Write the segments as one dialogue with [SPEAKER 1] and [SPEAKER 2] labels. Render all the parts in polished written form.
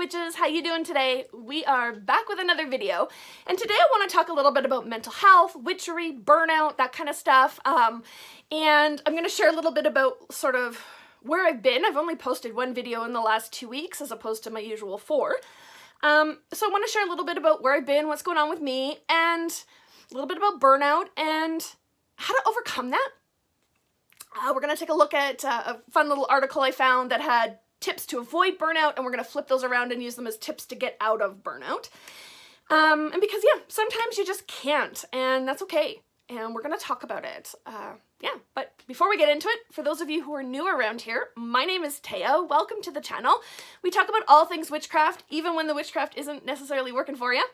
[SPEAKER 1] witches, how you doing today? We are back with another video, and today I want to talk a little bit about mental health, witchery, burnout, that kind of stuff, and I'm going to share a little bit about sort of where I've been. I've only posted one video in the last 2 weeks as opposed to my usual 4. So I want to share a little bit about where I've been, what's going on with me, and a little bit about burnout and how to overcome that. We're going to take a look at a fun little article I found that had tips to avoid burnout, and we're going to flip those around and use them as tips to get out of burnout. And because, yeah, sometimes you just can't, and that's okay. And we're going to talk about it. But before we get into it, for those of you who are new around here, my name is Taya. Welcome to the channel. We talk about all things witchcraft, even when the witchcraft isn't necessarily working for you.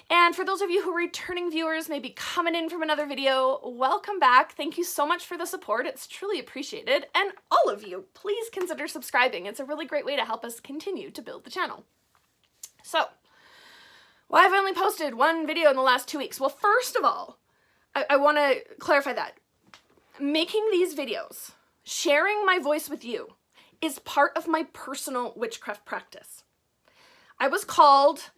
[SPEAKER 1] And for those of you who are returning viewers, maybe coming in from another video, welcome back. Thank you so much for the support. It's truly appreciated. And all of you, please consider subscribing. It's a really great way to help us continue to build the channel. So, why have I only posted one video in the last 2 weeks? Well, first of all, I want to clarify that. Making these videos, sharing my voice with you, is part of my personal witchcraft practice. I was called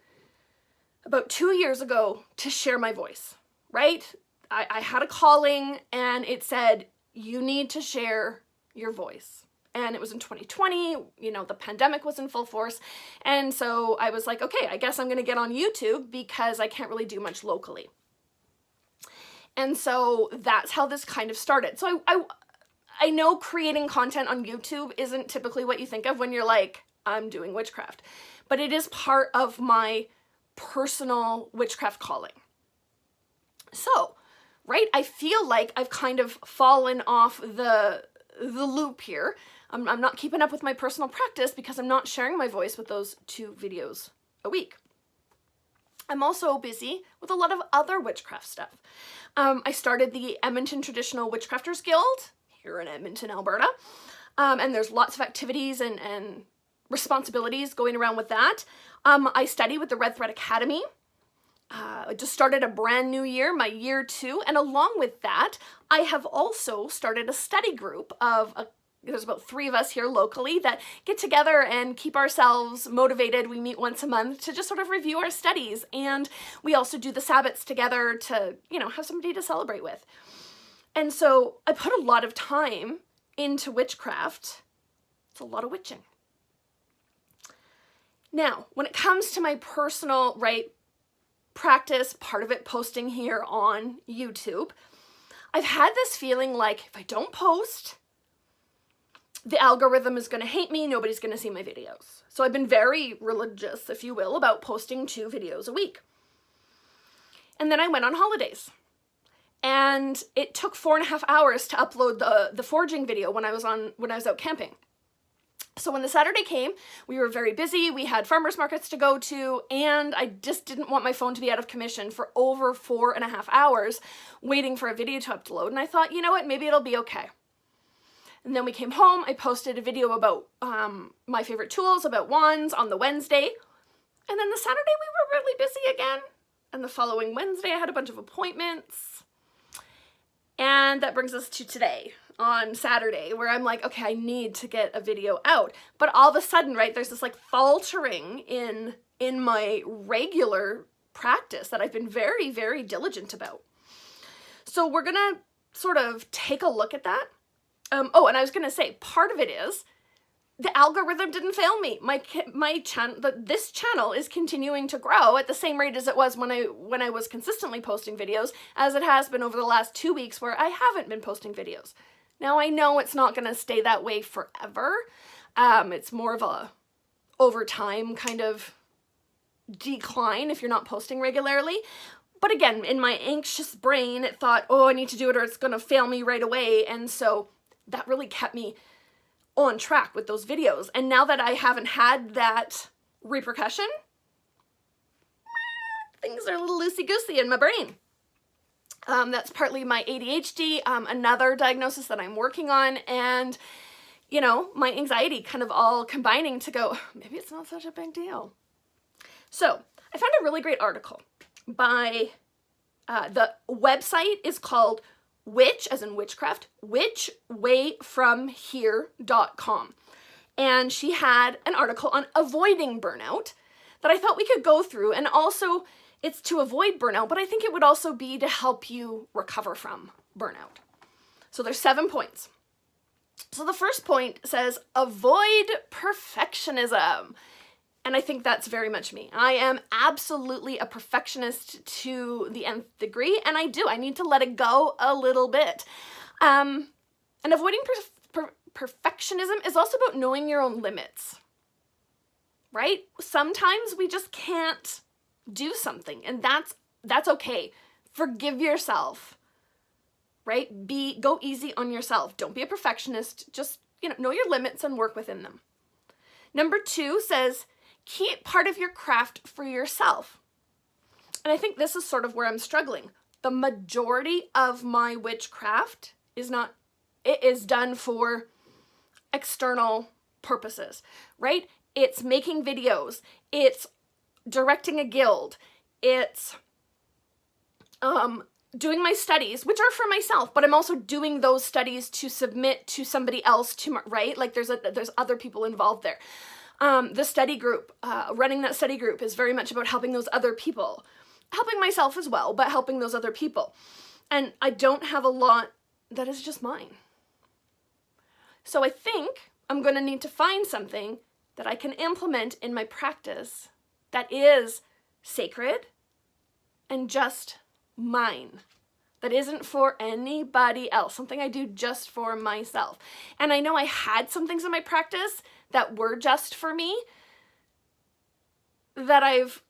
[SPEAKER 1] about 2 years ago to share my voice, right? I had a calling and it said, you need to share your voice. And it was in 2020, you know, the pandemic was in full force. And so I was like, okay, I guess I'm going to get on YouTube because I can't really do much locally. And so that's how this kind of started. So I know creating content on YouTube isn't typically what you think of when you're like, I'm doing witchcraft, but it is part of my personal witchcraft calling. So, right, I feel like I've kind of fallen off the loop here. I'm not keeping up with my personal practice because I'm not sharing my voice with those 2 videos a week. I'm also busy with a lot of other witchcraft stuff. I started the Edmonton Traditional Witchcrafters Guild here in Edmonton, Alberta, and there's lots of activities and responsibilities going around with that. I study with the Red Thread Academy. I just started a brand new year, my year 2, and along with that, I have also started a study group of there's about 3 of us here locally that get together and keep ourselves motivated. We meet once a month to just sort of review our studies, and we also do the Sabbats together to, you know, have somebody to celebrate with. And so I put a lot of time into witchcraft. It's a lot of witching. Now, when it comes to my personal, right, practice, part of it posting here on YouTube, I've had this feeling like if I don't post, the algorithm is going to hate me, nobody's going to see my videos. So I've been very religious, if you will, about posting 2 videos a week. And then I went on holidays. And it took 4.5 hours to upload the forging video when I was out camping. So when the Saturday came, we were very busy, we had farmers markets to go to, and I just didn't want my phone to be out of commission for over 4.5 hours waiting for a video to upload. And I thought, you know what, maybe it'll be okay. And then we came home, I posted a video about my favorite tools, about wands on the Wednesday. And then the Saturday we were really busy again. And the following Wednesday I had a bunch of appointments. And that brings us to today, on Saturday, where I'm like, okay, I need to get a video out. But all of a sudden, right, there's this like faltering in my regular practice that I've been very, very diligent about. So we're gonna sort of take a look at that. Oh, and I was gonna say, part of it is the algorithm didn't fail me. My channel, this channel is continuing to grow at the same rate as it was when I was consistently posting videos, as it has been over the last 2 weeks where I haven't been posting videos. Now I know it's not gonna stay that way forever. It's more of a over time kind of decline if you're not posting regularly. But again, in my anxious brain, it thought, oh, I need to do it or it's gonna fail me right away. And so that really kept me on track with those videos. And now that I haven't had that repercussion, things are a little loosey-goosey in my brain. That's partly my ADHD, another diagnosis that I'm working on, and, you know, my anxiety kind of all combining to go, maybe it's not such a big deal. So I found a really great article by, the website is called Witch, as in witchcraft, witchwayfromhere.com. and she had an article on avoiding burnout that I thought we could go through. And also, it's to avoid burnout, but I think it would also be to help you recover from burnout. So there's 7 points. So the first point says, avoid perfectionism. And I think that's very much me. I am absolutely a perfectionist to the nth degree, and I need to let it go a little bit. And avoiding perfectionism is also about knowing your own limits, right? Sometimes we just can't do something, and that's okay. Forgive yourself, right? Go easy on yourself. Don't be a perfectionist. Just, know your limits and work within them. Number 2 says, keep part of your craft for yourself. And I think this is sort of where I'm struggling. The majority of my witchcraft is done for external purposes, right? It's making videos, it's directing a guild, it's doing my studies, which are for myself, but I'm also doing those studies to submit to somebody else, right? Like there's other people involved there. The study group, running that study group is very much about helping those other people, helping myself as well, but helping those other people. And I don't have a lot that is just mine. So I think I'm going to need to find something that I can implement in my practice that is sacred and just mine. That isn't for anybody else, something I do just for myself. And I know I had some things in my practice that were just for me that I've,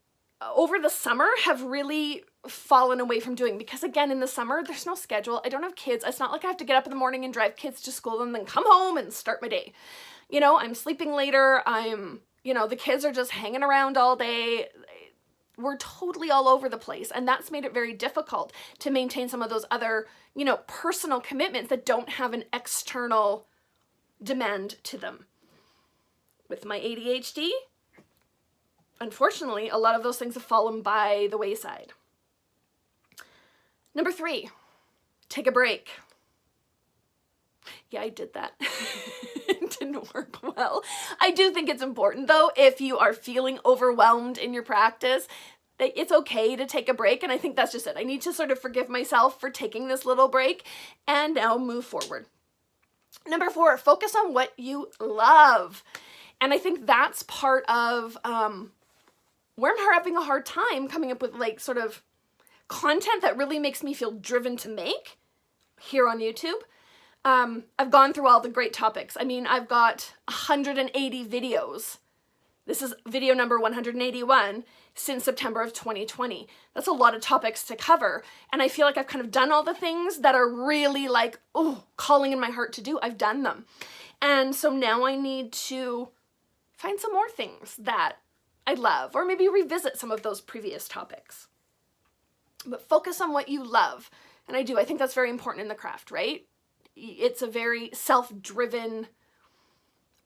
[SPEAKER 1] over the summer, have really fallen away from doing, because again, in the summer, there's no schedule. I don't have kids. It's not like I have to get up in the morning and drive kids to school and then come home and start my day. I'm sleeping later. The kids are just hanging around all day. We're totally all over the place. And that's made it very difficult to maintain some of those other, personal commitments that don't have an external demand to them. With my ADHD, unfortunately, a lot of those things have fallen by the wayside. Number 3, take a break. Yeah, I did that. It didn't work well. I do think it's important, though, if you are feeling overwhelmed in your practice, that it's okay to take a break. And I think that's just it. I need to sort of forgive myself for taking this little break and now move forward. Number 4, focus on what you love. And I think that's part of where I'm having a hard time coming up with sort of content that really makes me feel driven to make here on YouTube. I've gone through all the great topics. I mean, I've got 180 videos. This is video number 181 since September of 2020. That's a lot of topics to cover. And I feel like I've kind of done all the things that are really calling in my heart to do. I've done them. And so now I need to find some more things that I love, or maybe revisit some of those previous topics. But focus on what you love. And I do. I think that's very important in the craft, right? It's a very self-driven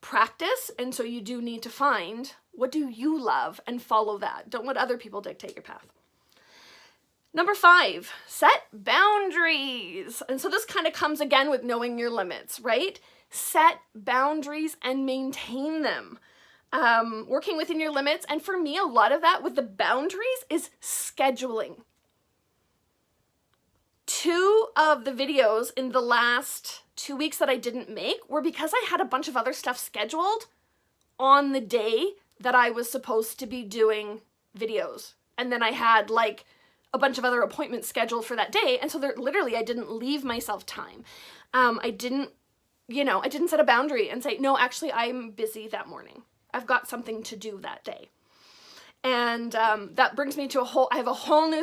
[SPEAKER 1] practice, and so you do need to find what do you love and follow that. Don't let other people dictate your path. Number 5, set boundaries. And so this kind of comes again with knowing your limits, right? Set boundaries and maintain them. Working within your limits. And for me, a lot of that with the boundaries is scheduling. 2 of the videos in the last 2 weeks that I didn't make were because I had a bunch of other stuff scheduled on the day that I was supposed to be doing videos. And then I had a bunch of other appointments scheduled for that day. And so literally I didn't leave myself time. I didn't set a boundary and say, no, actually I'm busy that morning. I've got something to do that day. And that brings me to I have a whole new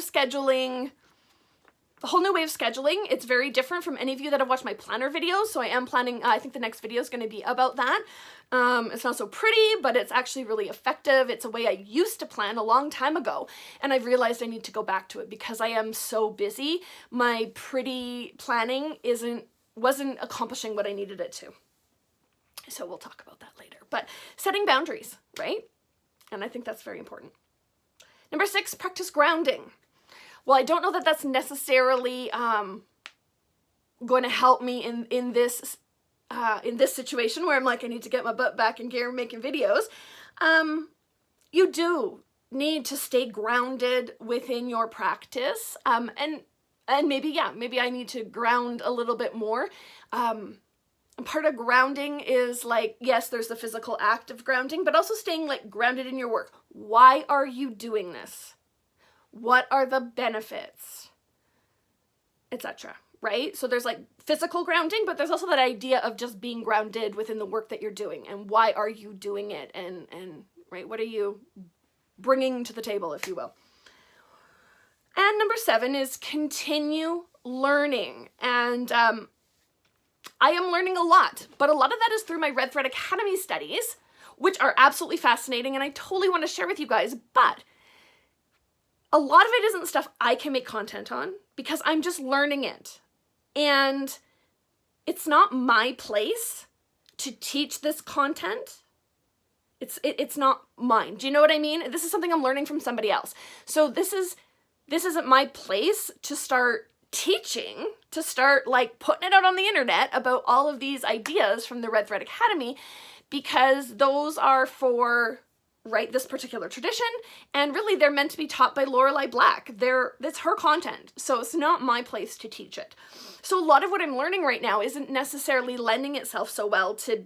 [SPEAKER 1] way of scheduling. It's very different from any of you that have watched my planner videos. So I am planning, I think the next video is going to be about that. It's not so pretty, but it's actually really effective. It's a way I used to plan a long time ago. And I've realized I need to go back to it because I am so busy. My pretty planning wasn't accomplishing what I needed it to. So we'll talk about that later. But setting boundaries, right? And I think that's very important. Number 6, practice grounding. Well, I don't know that that's necessarily going to help me in this in this situation where I'm like, I need to get my butt back in gear making videos, you do need to stay grounded within your practice. And maybe, yeah, maybe I need to ground a little bit more. Part of grounding is like, yes, there's the physical act of grounding, but also staying like grounded in your work. Why are you doing this? What are the benefits? Etc. Right? So there's like physical grounding, but there's also that idea of just being grounded within the work that you're doing, and why are you doing it, and right, what are you bringing to the table, if you will. And number 7 is continue learning. And I am learning a lot, but a lot of that is through my Red Thread Academy studies, which are absolutely fascinating, and I totally want to share with you guys, but a lot of it isn't stuff I can make content on because I'm just learning it. And it's not my place to teach this content. It's not mine. Do you know what I mean? This is something I'm learning from somebody else. So this isn't my place to start teaching, to start like putting it out on the internet about all of these ideas from the Red Thread Academy, because those are for, right, this particular tradition, and really they're meant to be taught by Lorelei Black. That's her content, so it's not my place to teach it. So a lot of what I'm learning right now isn't necessarily lending itself so well to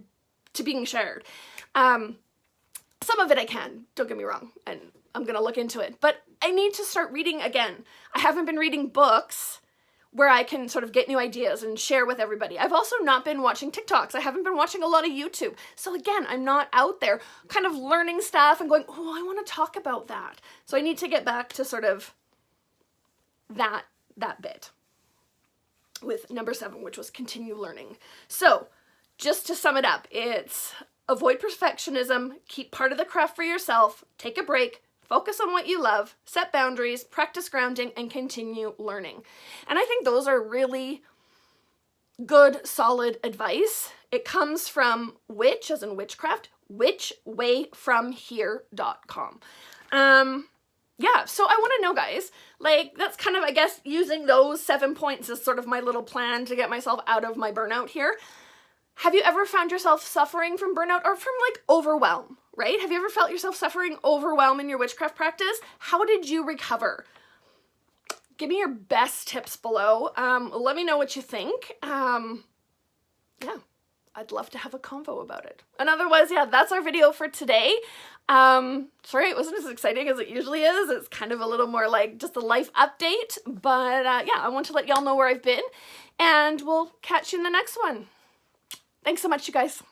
[SPEAKER 1] being shared. Some of it I can, don't get me wrong, and I'm gonna look into it, but I need to start reading again. I haven't been reading books where I can sort of get new ideas and share with everybody. I've also not been watching TikToks. I haven't been watching a lot of YouTube. So again, I'm not out there kind of learning stuff and going, oh, I want to talk about that. So I need to get back to sort of that bit with number 7, which was continue learning. So just to sum it up, it's avoid perfectionism, keep part of the craft for yourself, take a break, focus on what you love, set boundaries, practice grounding, and continue learning. And I think those are really good, solid advice. It comes from witch, as in witchcraft, witchwayfromhere.com. Yeah, so I want to know, guys, like, that's kind of, I guess, using those 7 points as sort of my little plan to get myself out of my burnout here. Have you ever found yourself suffering from burnout or from like overwhelm, right? Have you ever felt yourself suffering overwhelm in your witchcraft practice? How did you recover? Give me your best tips below. Let me know what you think. Yeah, I'd love to have a convo about it. And otherwise, yeah, that's our video for today. Sorry it wasn't as exciting as it usually is. It's kind of a little more like just a life update. But yeah, I want to let y'all know where I've been. And we'll catch you in the next one. Thanks so much, you guys.